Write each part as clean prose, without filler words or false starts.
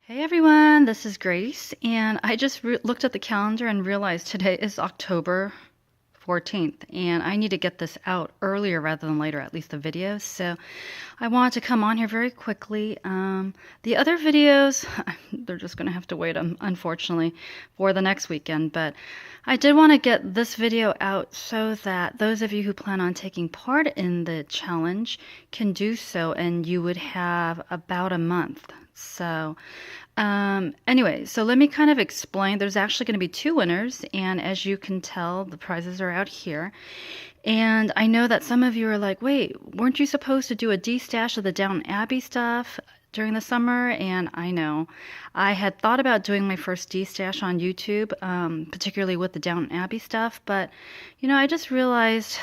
Hey everyone, this is Grace, and I just looked at the calendar and realized today is October 14th, and I need to get this out earlier rather than later, at least the videos. So I wanted to come on here very quickly. The other videos, they're just going to have to wait, unfortunately, for the next weekend, but I did want to get this video out so that those of you who plan on taking part in the challenge can do so, and you would have about a month. So anyway, so let me kind of explain. There's actually going to be two winners, and as you can tell, the prizes are out here. And I know that some of you are like, wait, weren't you supposed to do a de-stash of the Downton Abbey stuff during the summer? And I know I had thought about doing my first de-stash on YouTube, particularly with the Downton Abbey stuff, but I just realized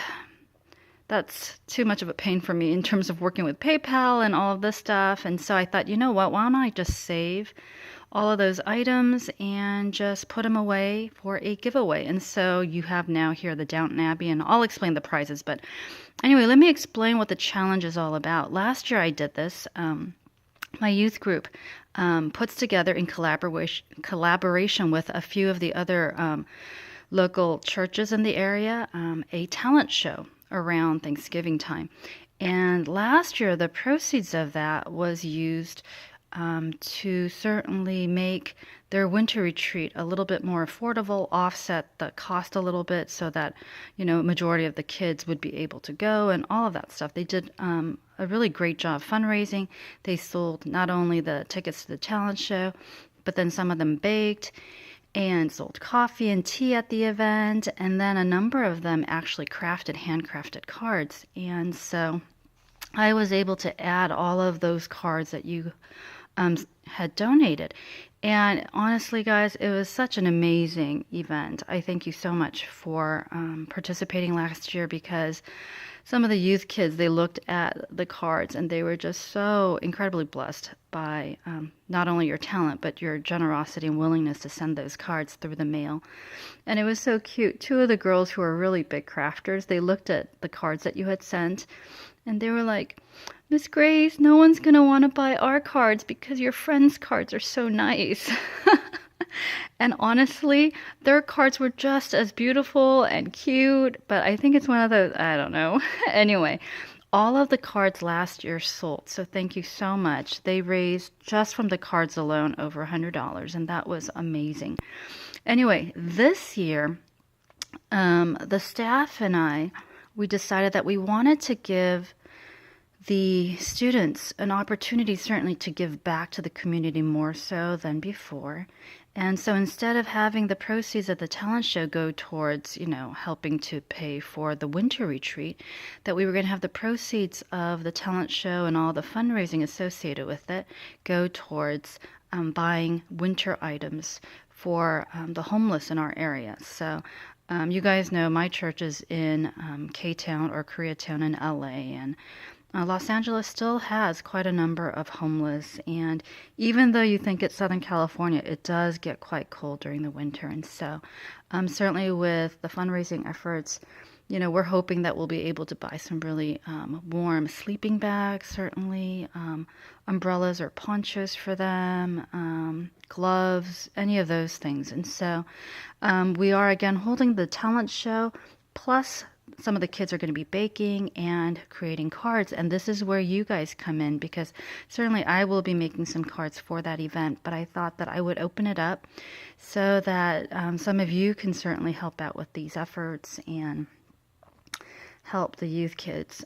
that's too much of a pain for me in terms of working with PayPal and all of this stuff. And so I thought, you know what, why don't I just save all of those items and just put them away for a giveaway. And so you have now here the Downton Abbey, and I'll explain the prizes. But anyway, let me explain what the challenge is all about. Last year I did this. My youth group puts together in collaboration with a few of the other local churches in the area a talent show around Thanksgiving time. And last year, the proceeds of that was used to certainly make their winter retreat a little bit more affordable, offset the cost a little bit so that, majority of the kids would be able to go and all of that stuff. They did a really great job fundraising. They sold not only the tickets to the talent show, but then some of them baked and sold coffee and tea at the event, and then a number of them actually handcrafted cards. And so I was able to add all of those cards that you had donated. And honestly, guys, it was such an amazing event. I thank you so much for participating last year, because some of the youth kids, they looked at the cards and they were just so incredibly blessed by not only your talent, but your generosity and willingness to send those cards through the mail. And it was so cute. Two of the girls who are really big crafters, they looked at the cards that you had sent and they were like, Miss Grace, no one's going to want to buy our cards because your friends' cards are so nice. And honestly, their cards were just as beautiful and cute, but I think it's one of those, I don't know. Anyway, all of the cards last year sold, so thank you so much. They raised, just from the cards alone, over $100, and that was amazing. Anyway, this year, the staff and we decided that we wanted to give the students an opportunity, certainly, to give back to the community more so than before. And so instead of having the proceeds of the talent show go towards, helping to pay for the winter retreat, that we were going to have the proceeds of the talent show and all the fundraising associated with it go towards buying winter items for the homeless in our area. So you guys know my church is in K-Town or Koreatown in LA, and Los Angeles still has quite a number of homeless, and even though you think it's Southern California, it does get quite cold during the winter. And so certainly with the fundraising efforts, we're hoping that we'll be able to buy some really warm sleeping bags, certainly umbrellas or ponchos for them, gloves, any of those things. And so we are again holding the talent show, plus some of the kids are going to be baking and creating cards, and this is where you guys come in, because certainly I will be making some cards for that event, but I thought that I would open it up so that some of you can certainly help out with these efforts and help the youth kids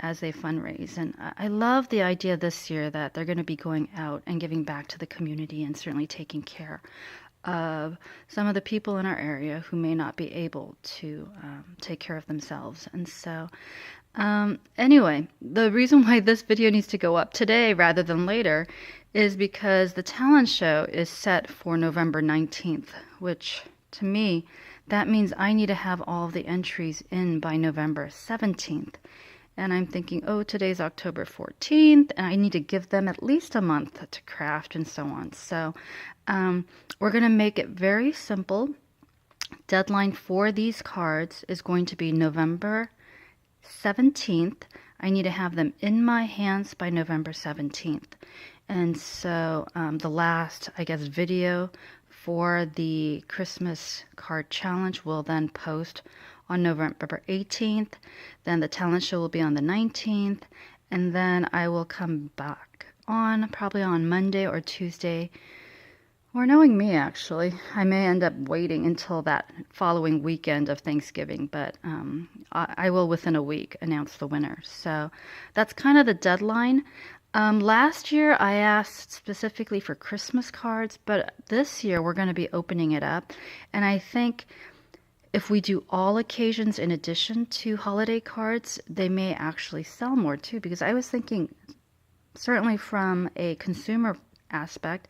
as they fundraise. And I love the idea this year that they're going to be going out and giving back to the community and certainly taking care of some of the people in our area who may not be able to take care of themselves. And so anyway, the reason why this video needs to go up today rather than later is because the talent show is set for November 19th, which to me, that means I need to have all of the entries in by November 17th. And I'm thinking, oh, today's October 14th, and I need to give them at least a month to craft and so on. So we're going to make it very simple. Deadline for these cards is going to be November 17th. I need to have them in my hands by November 17th. And so the last, I guess, video for the Christmas card challenge will then post on November 18th. Then the talent show will be on the 19th. And then I will come back on probably on Monday or Tuesday. Or knowing me, actually, I may end up waiting until that following weekend of Thanksgiving, but I will within a week announce the winner. So that's kind of the deadline. Last year I asked specifically for Christmas cards, but this year we're going to be opening it up. And I think if we do all occasions in addition to holiday cards, they may actually sell more too, because I was thinking, certainly from a consumer aspect,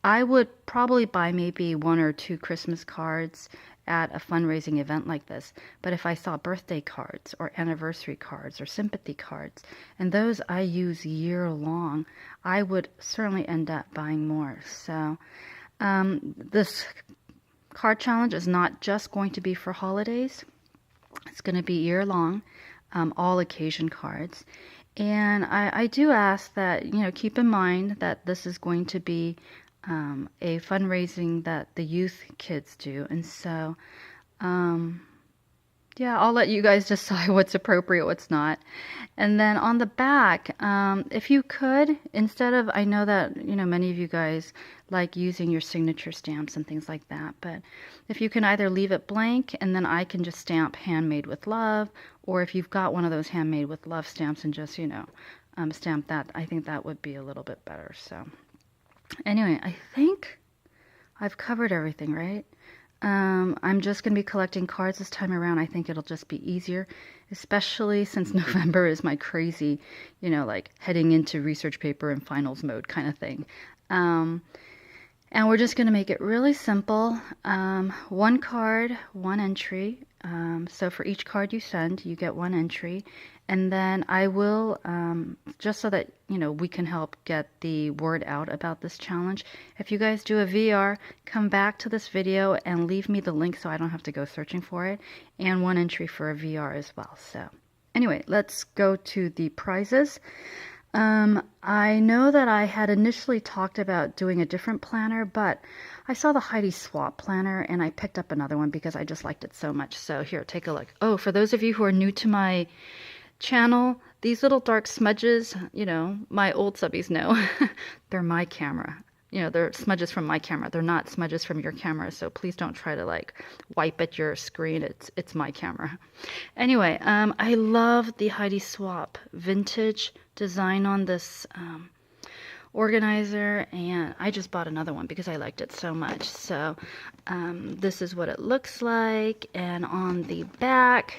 I would probably buy maybe 1 or 2 Christmas cards at a fundraising event like this. But if I saw birthday cards or anniversary cards or sympathy cards, and those I use year long, I would certainly end up buying more. So this card challenge is not just going to be for holidays. It's going to be year long, all occasion cards. And I do ask that, keep in mind that this is going to be a fundraising that the youth kids do. And so, yeah, I'll let you guys decide what's appropriate, what's not. And then on the back, if you could, instead of, I know that, many of you guys like using your signature stamps and things like that, but if you can either leave it blank and then I can just stamp handmade with love, or if you've got one of those handmade with love stamps and just, stamp that, I think that would be a little bit better. So anyway, I think I've covered everything, right? I'm just going to be collecting cards this time around. I think it'll just be easier, especially since November is my crazy, like heading into research paper and finals mode kind of thing. And we're just going to make it really simple. 1 card, 1 entry. So for each card you send, you get 1 entry. And then I will, just so that, we can help get the word out about this challenge. If you guys do a VR, come back to this video and leave me the link so I don't have to go searching for it. And 1 entry for a VR as well. So anyway, let's go to the prizes. I know that I had initially talked about doing a different planner, but I saw the Heidi Swapp planner and I picked up another one because I just liked it so much. So here, take a look. Oh, for those of you who are new to my channel, these little dark smudges, my old subbies know, they're my camera. They're smudges from my camera. They're not smudges from your camera, so please don't try to wipe at your screen. It's my camera. Anyway, I love the Heidi Swapp vintage design on this organizer, and I just bought another one because I liked it so much. So this is what it looks like, and on the back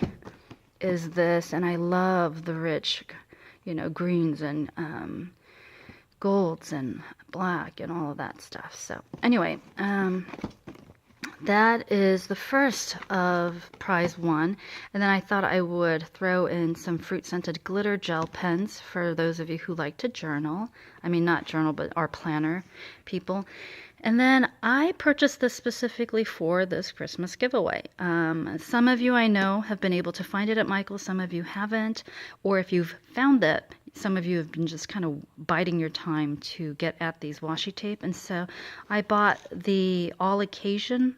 is this, and I love the rich, greens and golds and black and all of that stuff. So anyway, that is the first of prize 1. And then I thought I would throw in some fruit scented glitter gel pens for those of you who like to journal. I mean, not journal, but our planner people. And then I purchased this specifically for this Christmas giveaway. Some of you I know have been able to find it at Michael's, some of you haven't. Or if you've found it, some of you have been just kind of biding your time to get at these washi tape. And so I bought the all occasion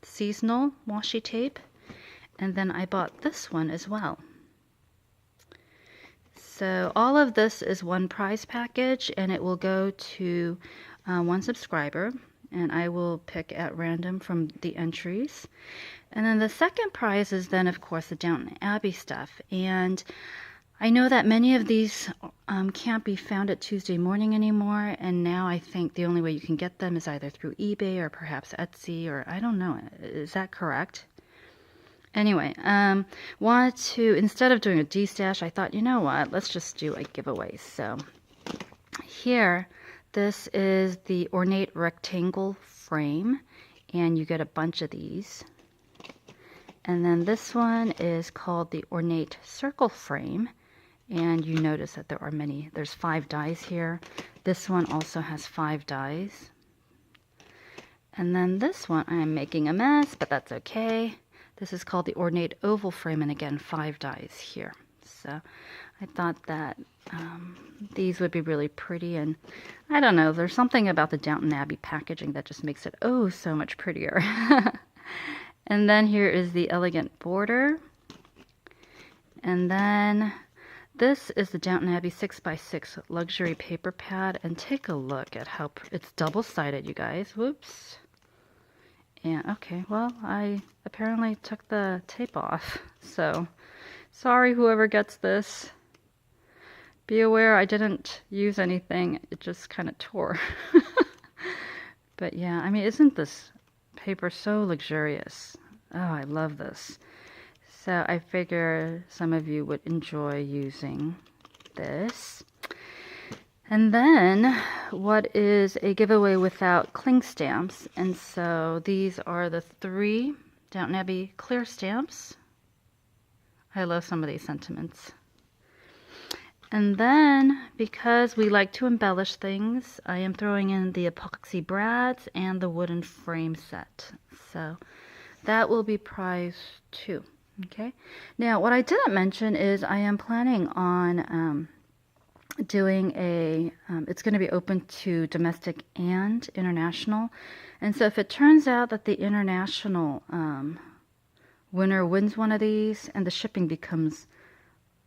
seasonal washi tape. And then I bought this one as well. So all of this is one prize package, and it will go to 1 subscriber, and I will pick at random from the entries. And then the second prize is then, of course, the Downton Abbey stuff. And I know that many of these can't be found at Tuesday Morning anymore, and now I think the only way you can get them is either through eBay or perhaps Etsy, or I don't know. Is that correct? Anyway, wanted to, instead of doing a D-stash, I thought, you know what, let's just do a giveaway. So here, this is the Ornate rectangle frame, and you get a bunch of these. And then this one is called the Ornate circle frame, and you notice that there are many. There's 5 dies here. This one also has 5 dies. And then this one, I'm making a mess, but that's okay. This is called the Ornate oval frame, and again, 5 dies here. So I thought that these would be really pretty, and I don't know, there's something about the Downton Abbey packaging that just makes it oh so much prettier. And then here is the elegant border. And then this is the Downton Abbey 6x6 luxury paper pad, and take a look at how it's double-sided, you guys. Whoops. And okay, well, I apparently took the tape off, so sorry whoever gets this. Be aware I didn't use anything, it just kind of tore. But yeah, I mean, isn't this paper so luxurious? Oh, I love this. So I figure some of you would enjoy using this. And then, what is a giveaway without cling stamps? And so these are the 3 Downton Abbey clear stamps. I love some of these sentiments. And then, because we like to embellish things, I am throwing in the epoxy brads and the wooden frame set. So that will be prize 2. Okay. Now, what I didn't mention is I am planning on doing it's going to be open to domestic and international. And so if it turns out that the international winner wins one of these and the shipping becomes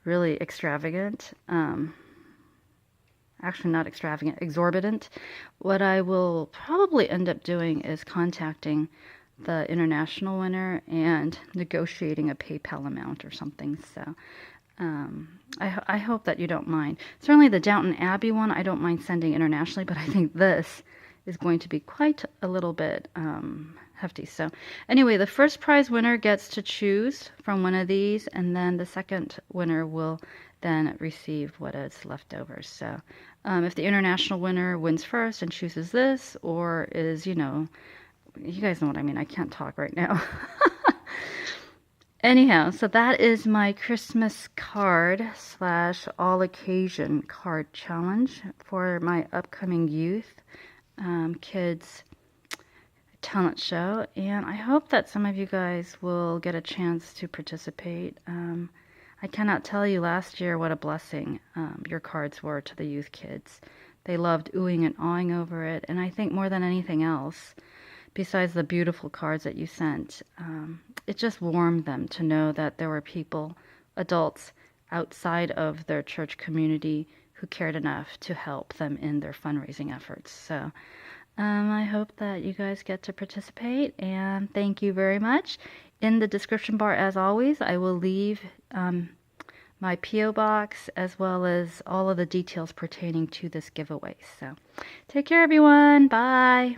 really extravagant, actually not extravagant, exorbitant, what I will probably end up doing is contacting the international winner and negotiating a PayPal amount or something. So I hope that you don't mind. Certainly the Downton Abbey one I don't mind sending internationally, but I think this is going to be quite a little bit hefty. So anyway, the first prize winner gets to choose from one of these, and then the second winner will then receive what is left over. So if the international winner wins first and chooses this, or is, you guys know what I mean. I can't talk right now. Anyhow, so that is my Christmas card / all occasion card challenge for my upcoming youth kids talent show. And I hope that some of you guys will get a chance to participate. I cannot tell you last year what a blessing your cards were to the youth kids. They loved oohing and awing over it. And I think more than anything else, besides the beautiful cards that you sent, it just warmed them to know that there were people, adults, outside of their church community who cared enough to help them in their fundraising efforts. So I hope that you guys get to participate, and thank you very much. In the description bar, as always, I will leave my P.O. box as well as all of the details pertaining to this giveaway. So take care, everyone. Bye.